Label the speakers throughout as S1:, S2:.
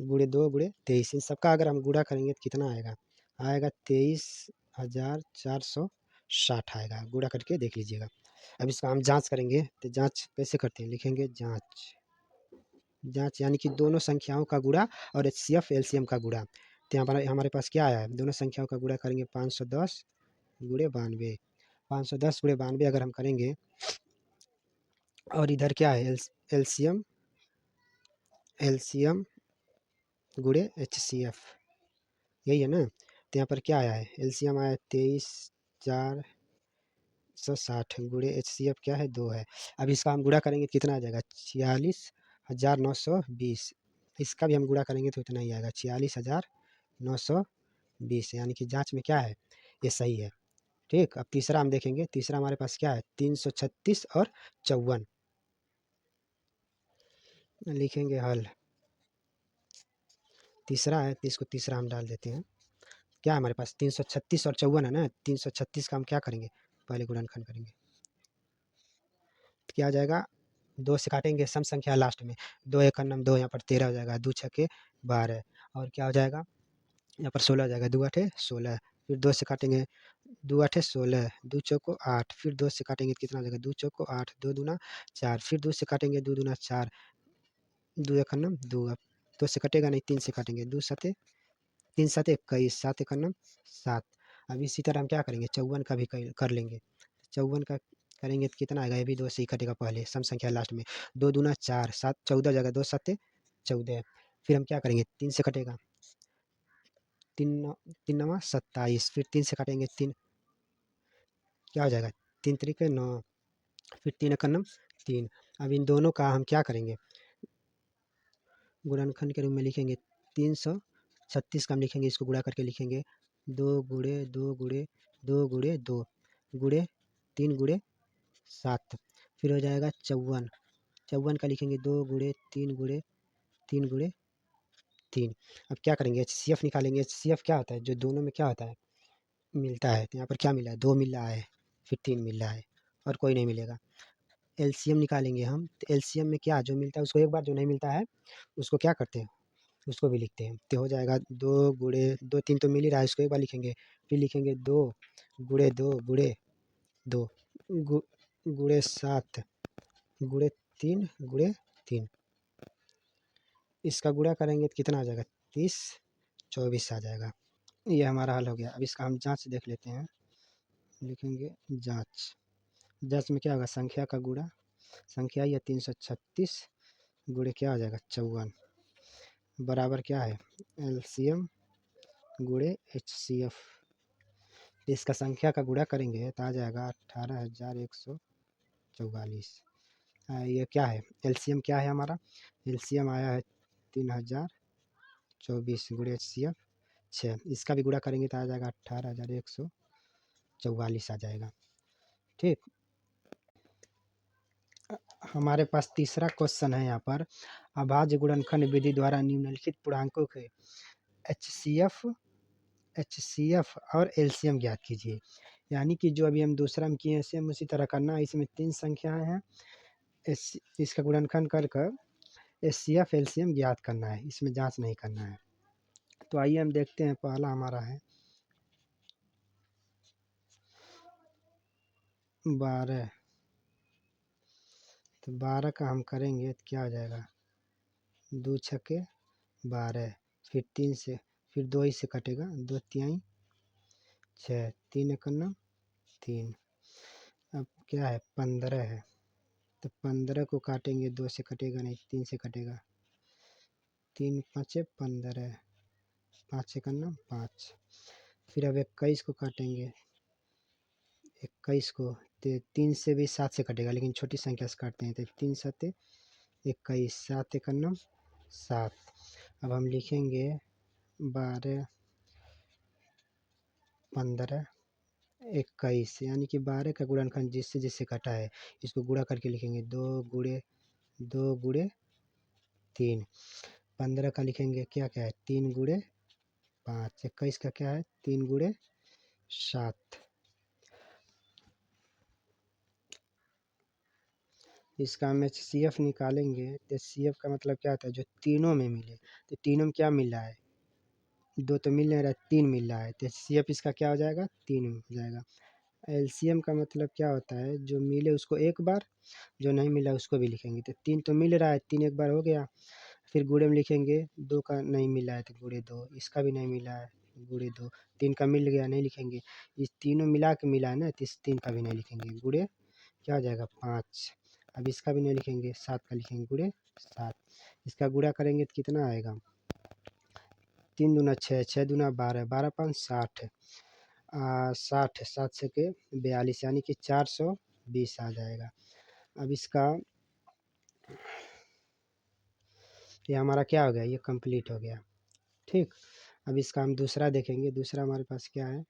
S1: गुणे 2 गुणे 23, इन सबका अगर हम गुणा करेंगे तो कितना आएगा? आएगा 23,460 आएगा। गुणा करके देख लीजिएगा। अब इसका हम जाँच करेंगे, तो जाँच कैसे करते हैं? लिखेंगे जाँच, जाँच यानी कि दोनों संख्याओं का गुणा और एचसीएफ एलसीएम का गुणा। तो यहाँ पर हमारे पास क्या आया है? दोनों संख्याओं का गुणा करेंगे 510 गुणे 92, 510 गुणे 92 अगर हम करेंगे, और इधर क्या है? एलसीएम एलसीएम गुणे एचसीएफ, यही है ना? तो यहाँ पर क्या आया है? एलसीएम आया 23,460 गुणे एचसीएफ क्या है? 2 है। अब इसका हम गुणा करेंगे तो कितना आ जाएगा? 46,920। इसका भी हम गुणा करेंगे तो इतना ही आएगा, 46,920, यानी कि जाँच में क्या है? ये सही है। ठीक, अब तीसरा हम देखेंगे। तीसरा हमारे पास क्या है? 336 और 54। लिखेंगे हल। तीसरा है तो इसको तीसरा हम डाल देते हैं। क्या है हमारे पास? 336 और 54 है ना? 336 का हम क्या करेंगे? पहले गुणनखंड करेंगे तो क्या आ जाएगा? 2 से काटेंगे, सम संख्या लास्ट में। 2 एक अन्नम 2, यहाँ पर 13 हो जाएगा, 2 छक्के 12, और क्या हो जाएगा? यहाँ पर 16 हो जाएगा, 2 आठे 16, फिर 2 से काटेंगे, 2 आठे 16, 2 चौको 8, फिर 2 से काटेंगे तो कितना हो जाएगा? 2 चौको 8, 2 दूना 4, फिर 2 से काटेंगे, 2 दूना 4, 2 एक अन्नम 2, अब 2 से कटेगा नहीं, 3 से काटेंगे, 2 सते 3 सते 21, 7 एक अन्नम 7। अब इसी तरह हम क्या करेंगे? 54 का भी कर लेंगे। 54 का करेंगे तो कितना आएगा? ये भी 2 से ही कटेगा पहले, सम संख्या लास्ट में। 2 दूना 4, 7 14 जगह, 2 सत्ते 14, फिर हम क्या करेंगे? 3 से कटेगा, 3 नवा 27, फिर 3 से काटेंगे, 3 क्या हो जाएगा? 3 त्रिके 9, फिर 3 एक अन्नम 3। अब इन दोनों का हम क्या करेंगे? गुणनखंड के रूप में लिखेंगे। 336 का हम लिखेंगे, इसको गुणा करके लिखेंगे 2 गुणे 2 गुणे 2 गुणे 2 गुणे 3 गुणे 7, फिर हो जाएगा 54। 54 का लिखेंगे 2 गुणे 3 गुणे 3 गुणे 3। अब क्या करेंगे? एचसीएफ निकालेंगे। एचसीएफ क्या होता है? जो दोनों में क्या होता है? मिलता है। तो यहाँ पर क्या मिला है? 2 मिल रहा है, फिर 3 मिल रहा है, और कोई नहीं मिलेगा। एलसीएम निकालेंगे हम, तो एलसीएम में क्या जो मिलता है उसको एक बार, जो नहीं मिलता है उसको क्या करते हैं? उसको भी लिखते हैं। तो हो जाएगा 2 गुणे 2, 3 तो मिल ही रहा है, इसको एक बार लिखेंगे, फिर लिखेंगे 2 गुणे 2 गुणे 2 गुणे 7 गुणे 3 गुणे 3। इसका गुणा करेंगे तो कितना आ जाएगा? 30 24 आ जाएगा। ये हमारा हल हो गया। अब इसका हम जाँच देख लेते हैं। लिखेंगे जाँच। जाँच में क्या होगा? संख्या का गुणा, संख्या ही है 336 गुणे क्या आ जाएगा? 54, बराबर क्या है? एलसीएम गुणे एचसीएफ। इसका संख्या का गुणा करेंगे तो आ जाएगा 18,144। ये क्या है? एलसीएम क्या है हमारा? एलसीएम आया है 3024 गुणे एचसीएफ 6। इसका भी गुणा करेंगे तो आ जाएगा 18,144 आ जाएगा। ठीक, हमारे पास तीसरा क्वेश्चन है यहाँ पर। अभाज्य गुणनखंड विधि द्वारा निम्नलिखित पूर्णांकों के एचसीएफ एचसीएफ और एलसीएम ज्ञात कीजिए। यानी कि जो अभी हम दूसरा में किए हैं सेम उसी तरह करना है। इसमें 3 संख्याएं हैं, इसका गुणनखंड कर कर एचसीएफ एलसीएम ज्ञात करना है, इसमें जांच नहीं करना है। तो आइए हम देखते हैं। पहला हमारा है 12, तो 12 का हम करेंगे तो क्या हो जाएगा? 2 छक्के 12, फिर 3 से, फिर 2 ही से कटेगा, 2 तिहाई 6, 3 एक अन्ना 3। अब क्या है? 15 है, तो 15 को काटेंगे, 2 से कटेगा नहीं, 3 से कटेगा, 3 पाँचे 15, 5 एक अन्ना 5। फिर अब 21 को काटेंगे, 21 को, तो 3 से भी 7 से कटेगा, लेकिन छोटी संख्या से काटते हैं, तो 3 सत्ते 21, 7 एक अन्ना 7। अब हम लिखेंगे 12 15 21, यानी कि 12 का गुणनखंड जिससे जिससे कटा है इसको गुणा करके लिखेंगे 2 गुणे 2 गुणे 3। 15 का लिखेंगे क्या क्या है? 3 गुणे 5। 21 का क्या है? 3 गुणे 7। इसका हम HCF निकालेंगे तो HCF का मतलब क्या होता है, जो तीनों में मिले। तो तीनों में क्या मिल रहा है, 2 तो मिल नहीं रहा है, 3 मिल रहा है। तो HCF इसका क्या हो जाएगा, 3 हो जाएगा। LCM का मतलब क्या होता है, जो मिले उसको एक बार, जो नहीं मिला उसको भी लिखेंगे। तो 3 तो मिल रहा है, 3 एक बार हो गया। फिर गुणे में लिखेंगे, 2 का नहीं मिला है तो गुणे 2, इसका भी नहीं मिला है गुणे 2, 3 का मिल गया नहीं लिखेंगे। इस तीनों मिला के मिला है ना, तो इस 3 का भी नहीं लिखेंगे, गुणे क्या हो जाएगा 5। अब इसका भी नहीं लिखेंगे, 7 का लिखेंगे, गुणे 7। इसका गुणा करेंगे तो कितना आएगा, 3 दूना 6, 6 दूना 12, 12 5 60, 60, 7 से के 42, यानी कि 420 आ जाएगा। अब इसका ये हमारा क्या हो गया, ये कंप्लीट हो गया। ठीक, अब इसका हम दूसरा देखेंगे। दूसरा हमारे पास क्या है,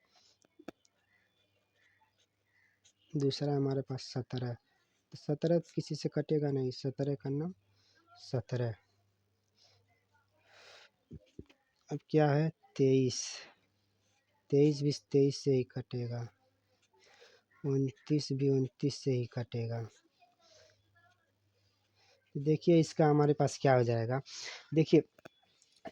S1: दूसरा हमारे पास 17। तो 17 किसी से कटेगा नहीं, 17 का नाम 17। अब क्या है 23, 23 भी 23 से ही कटेगा, 29 भी 29 से ही कटेगा। देखिए इसका हमारे पास क्या हो जाएगा, देखिए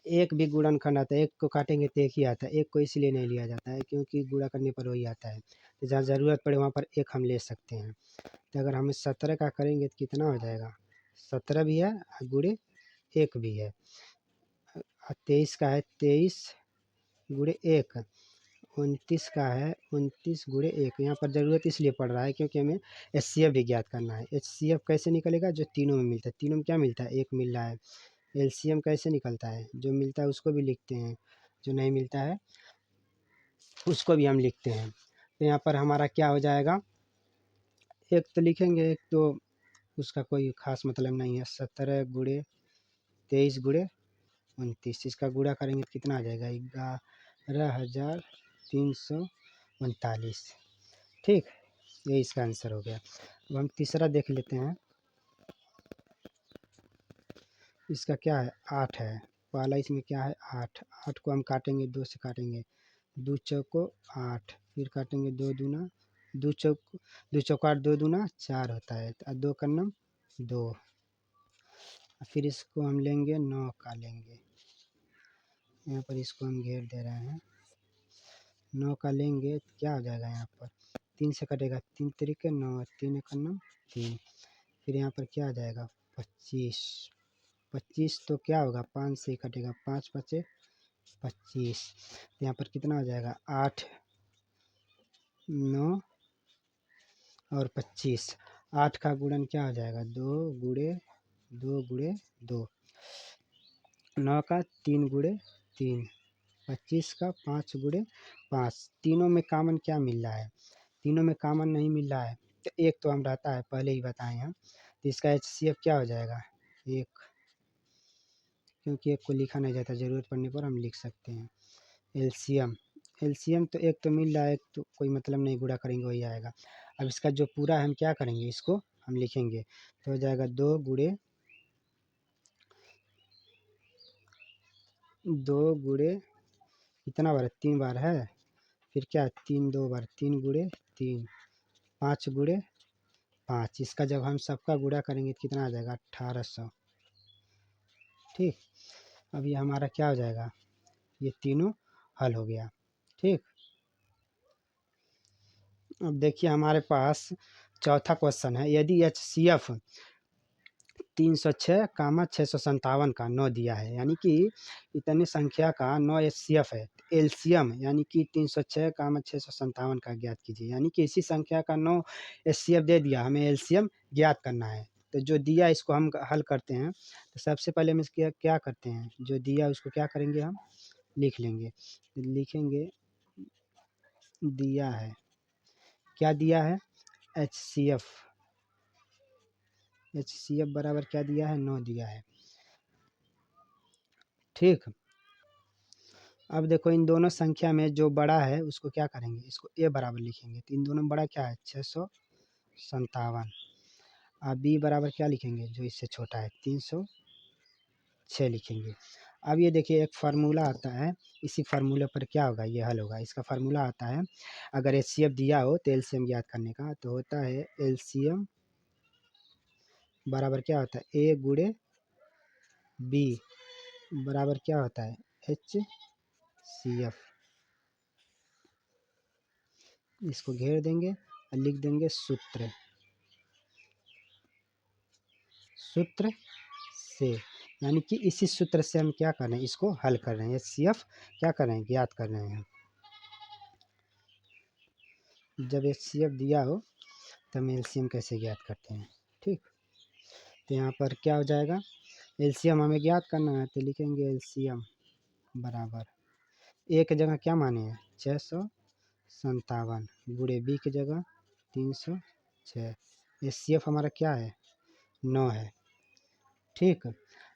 S1: एक भी गुणनखंड आता है, एक को काटेंगे तो एक ही आता है, एक को इसलिए नहीं लिया जाता है क्योंकि गुणा करने पर वही आता है। तो जहाँ ज़रूरत पड़े वहाँ पर एक हम ले सकते हैं। तो अगर हम 17 का करेंगे तो कितना हो जाएगा, 17 भी है और गुणे 1 भी है। 23 का है 23 गुणे 1, 29 का है 29 गुणे 1। यहाँ पर ज़रूरत इसलिए पड़ रहा है क्योंकि हमें HCF भी ज्ञात करना है। HCF कैसे निकलेगा, जो तीनों में मिलता है। तीनों में क्या मिलता है, एक मिल रहा है। LCM कैसे निकलता है, जो मिलता है उसको भी लिखते हैं, जो नहीं मिलता है उसको भी हम लिखते हैं। तो यहाँ पर हमारा क्या हो जाएगा, एक तो लिखेंगे, एक तो उसका कोई ख़ास मतलब नहीं है। 17 गुणे 23 गुणे 29, इसका गुणा करेंगे तो कितना आ जाएगा, 11,339। ठीक, ये इसका आंसर हो गया। अब हम तीसरा देख लेते हैं। इसका क्या है 8 है, पहला इसमें क्या है 8। 8 को हम काटेंगे, 2 से काटेंगे, 2 चौको 8, फिर काटेंगे 2 दूना, 2 चौक 2 चौका 8, 2 दूना 4 होता है, और 2 का नाम 2। फिर इसको हम लेंगे 9 का लेंगे, यहाँ पर इसको हम घेर दे रहे हैं। 9 का लेंगे तो क्या हो जाएगा, यहाँ पर 3 से कटेगा, 3 तरीके 9, 3 एक नाम 3। फिर यहाँ पर क्या आ जाएगा 25, 25 तो क्या होगा 5 से ही कटेगा, 5 पचे 25। यहाँ पर कितना हो जाएगा 8 9 और 25। 8 का गुणन क्या हो जाएगा 2 गुणे 2 गुणे 2, 9 का 3 गुणे 3, 25 का 5 गुणे 5। तीनों में कॉमन क्या मिल रहा है, तीनों में कॉमन नहीं मिल रहा है, तो एक तो हम रहता है, पहले ही बताए हैं। तो इसका HCF क्या हो जाएगा 1, क्योंकि एक को लिखा नहीं जाता, ज़रूरत पड़ने पर हम लिख सकते हैं। LCM, LCM तो एक तो मिल रहा है, एक तो कोई मतलब नहीं, गुणा करेंगे वही आएगा। अब इसका जो पूरा है हम क्या करेंगे, इसको हम लिखेंगे तो हो जाएगा 2 गुणे 2 गुणे कितना बार है, 3 बार है। फिर क्या 3 2 बार, 3 गुणे 3, 5 गुणे 5। इसका जब हम सबका गुणा करेंगे तो कितना आ जाएगा 1800। ठीक, अब ये हमारा क्या हो जाएगा, ये तीनों हल हो गया। ठीक, अब देखिए हमारे पास चौथा क्वेश्चन है, यदि HCF 306 कामा 657 का 9 दिया है, यानी कि इतने संख्या का 9 HCF है। एलसीएम यानी कि 306 कामा 657 का ज्ञात कीजिए, यानी कि इसी संख्या का 9 HCF दे दिया, हमें एलसीएम ज्ञात करना है। तो जो दिया इसको हम हल करते हैं। तो सबसे पहले हम इसके क्या करते हैं, जो दिया उसको क्या करेंगे, हम लिख लेंगे। लिखेंगे दिया है, क्या दिया है HCF, HCF बराबर क्या दिया है 9 दिया है। ठीक, अब देखो इन दोनों संख्या में जो बड़ा है उसको क्या करेंगे, इसको ए बराबर लिखेंगे। तो इन दोनों में बड़ा क्या है 657। अब बी बराबर क्या लिखेंगे, जो इससे छोटा है 306 लिखेंगे। अब ये देखिए एक फार्मूला आता है, इसी फार्मूले पर क्या होगा, ये हल होगा। इसका फार्मूला आता है, अगर HCF दिया हो तो एलसीएम ज्ञात करने का, तो होता है एलसीएम बराबर क्या होता है ए गुणे बी बराबर क्या होता है HCF। इसको घेर देंगे और लिख देंगे सूत्र से, यानी कि इसी सूत्र से हम क्या कर रहे हैं, इसको हल कर रहे हैं, HCF क्या कर रहे हैं, ज्ञात कर रहे हैं। जब HCF दिया हो तो हम LCM कैसे ज्ञात करते हैं। ठीक, तो यहाँ पर क्या हो जाएगा, LCM हमें ज्ञात करना है तो लिखेंगे LCM बराबर ए की जगह क्या माने हैं 657 गुणे बी की जगह 306। HCF हमारा क्या है 9 है। ठीक,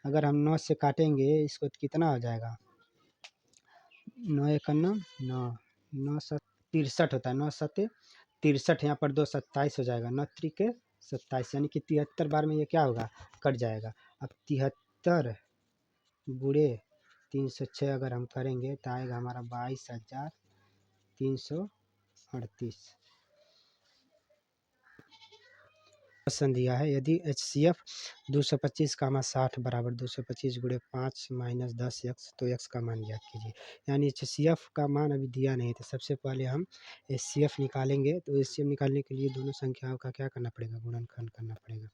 S1: अगर हम 9 से काटेंगे इसको तो कितना हो जाएगा 9 एकन्ना 9 9 7 63 होता है, 9 7 63, यहाँ पर 2 27 हो जाएगा, 9 त्रिके 27, यानी कि 73 बार में ये क्या होगा कट जाएगा। अब 73 गुणे 306 अगर हम करेंगे तो आएगा हमारा 22,338। क्वेश्चन दिया है यदि HCF 225 60 बराबर 225 गुणे 5 माइनस 10x तो x का मान ज्ञात कीजिए। यानी HCF का मान अभी दिया नहीं, तो सबसे पहले हम HCF निकालेंगे। तो HCF निकालने के लिए दोनों संख्याओं का क्या करना पड़ेगा, गुणनखंड करना पड़ेगा।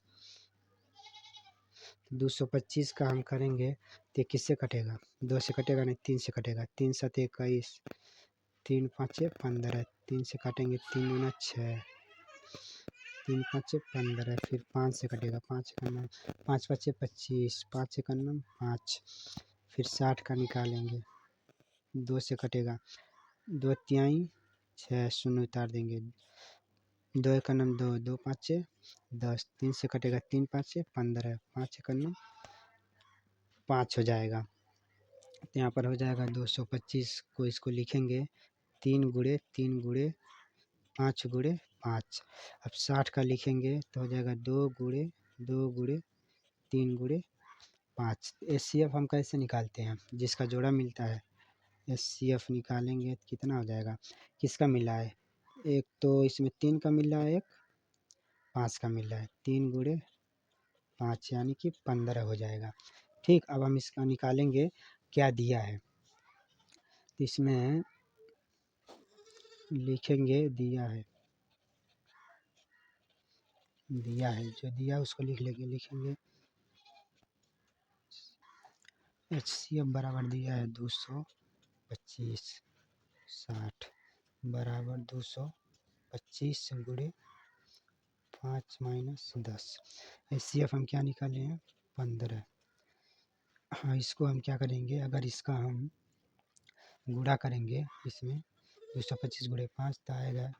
S1: 225 का हम करेंगे तो किससे कटेगा, 2 से कटेगा नहीं, 3 से कटेगा, 3 7 21, 3 5 15, 3 से काटेंगे 3 दूना 6, 3 5 15, फिर 5 से कटेगा, 5 एकन्ना 5 5 25, 5 एकन्ना 5, फिर 60 का निकालेंगे, 2 से कटेगा, 2 तिहाई 6 शून्य उतार देंगे, 2 एकन्ना 2, 2 5 10, 3 से कटेगा 3 5 15, 5 एकन्ना 5 हो जाएगा। तो यहाँ पर हो जाएगा 225 को इसको लिखेंगे 3 गुणे 3 गुणे 5 गुणे 5। अब 60 का लिखेंगे तो हो जाएगा 2 गुणे 2 गुणे 3 गुणे 5। HCF हम कैसे निकालते हैं, जिसका जोड़ा मिलता है HCF निकालेंगे तो कितना हो जाएगा, किसका मिला है, एक तो इसमें 3 का मिल रहा है, एक 5 का मिल रहा है, 3 गुणे 5 यानी कि 15 हो जाएगा। ठीक, अब हम इसका निकालेंगे क्या दिया है, तो इसमें लिखेंगे दिया है जो दिया उसको लिख लेंगे, लिखेंगे HCF बराबर दिया है 225 60 बराबर 225 गुणे 5 माइनस 10। HCF हम क्या निकाले हैं 15। हाँ, इसको हम क्या करेंगे, अगर इसका हम गुणा करेंगे इसमें 225 गुणे 5 तो आएगा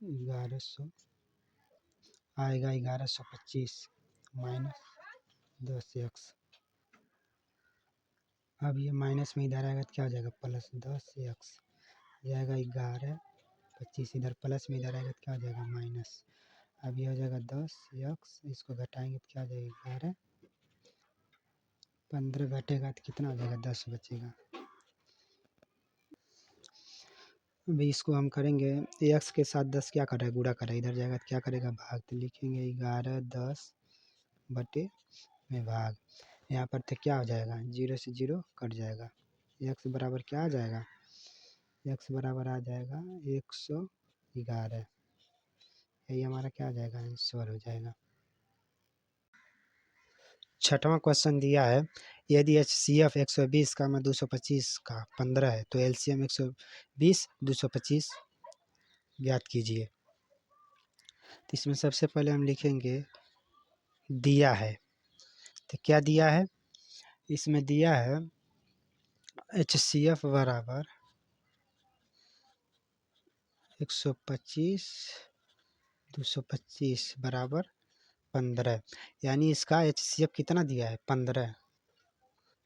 S1: 1100, आएगा 1125 माइनस 10x। अब ये माइनस में इधर आएगा तो क्या हो जाएगा प्लस 10x जाएगा 11 25, इधर प्लस में इधर आएगा तो क्या हो जाएगा माइनस। अब ये हो जाएगा 10x, इसको घटाएंगे तो क्या हो जाएगा 11, 15 घटेगा तो कितना हो जाएगा 10 बचेगा। अभी इसको हम करेंगे x के साथ 10 क्या कर रहा है गुणा कर रहा है, इधर जाएगा तो क्या करेगा भाग, तो लिखेंगे 11 10 बटे में भाग, यहाँ पर तो क्या हो जाएगा 0 से 0 कट जाएगा, x बराबर क्या आ जाएगा, x बराबर आ जाएगा 111। यही हमारा क्या आ जाएगा आंसर हो जाएगा। छठवां क्वेश्चन दिया है यदि HCF 120 का 225 का 15 है तो LCM 120 225 ज्ञात कीजिए। तो इसमें सबसे पहले हम लिखेंगे दिया है, तो क्या दिया है, इसमें दिया है HCF बराबर 125 225 बराबर 15, यानी इसका HCF कितना दिया है 15।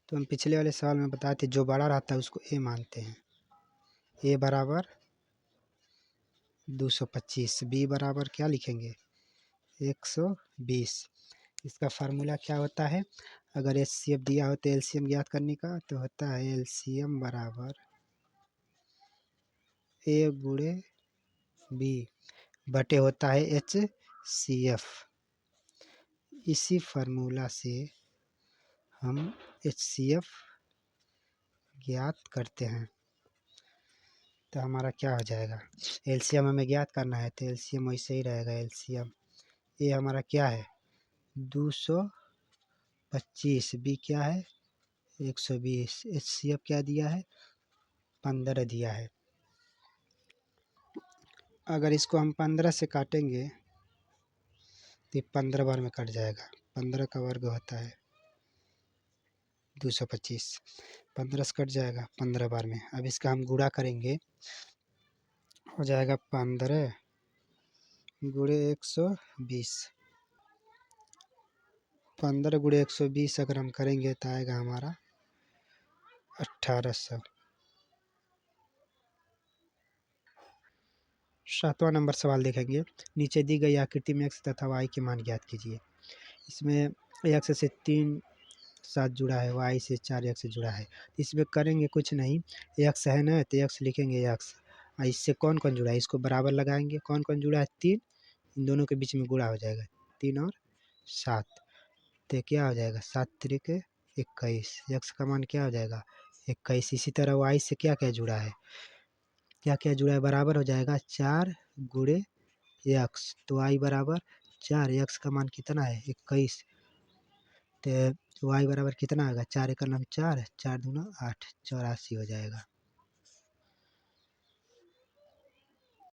S1: तो हम पिछले वाले सवाल में बताए थे जो बड़ा रहता है उसको A मानते हैं, A बराबर 225, B बराबर क्या लिखेंगे 120। इसका फार्मूला क्या होता है, अगर HCF दिया हो तो LCM ज्ञात करने का, तो होता है LCM बराबर A गुणे B बटे होता है HCF। इसी फार्मूला से हम HCF ज्ञात करते हैं। तो हमारा क्या हो जाएगा, एलसीएम हमें ज्ञात करना है तो एलसीएम वैसे ही रहेगा। एलसीएम ये हमारा क्या है 225, बी क्या है 120, HCF क्या दिया है 15 दिया है। अगर इसको हम 15 से काटेंगे तो 15 बार में कट जाएगा। 15 का वर्ग होता है 225, 15 से कट जाएगा 15 बार में। अब इसका हम गुणा करेंगे, हो जाएगा 15 गुणे 120। 15 गुणे 120 अगर हम करेंगे तो आएगा हमारा 1800। 7वां नंबर सवाल देखेंगे। नीचे दी गई आकृति में x तथा y के मान ज्ञात कीजिए। इसमें x से 3 साथ जुड़ा है, y से 4x जुड़ा है। इसमें करेंगे कुछ नहीं, x है ना तो x लिखेंगे x। इससे कौन कौन जुड़ा है इसको बराबर लगाएंगे। कौन कौन जुड़ा है 3, इन दोनों के बीच में गुणा हो जाएगा 3 और 7, तो क्या हो जाएगा 7 त्रिक 21। x का मान क्या हो जाएगा 21। इसी तरह y से क्या क्या जुड़ा है, क्या क्या जुड़ा है बराबर हो जाएगा 4 गुणे x, तो y बराबर 4, x का मान कितना है 21, तो y बराबर कितना आएगा 4 1 4, 4 दूना 8, 84 हो जाएगा।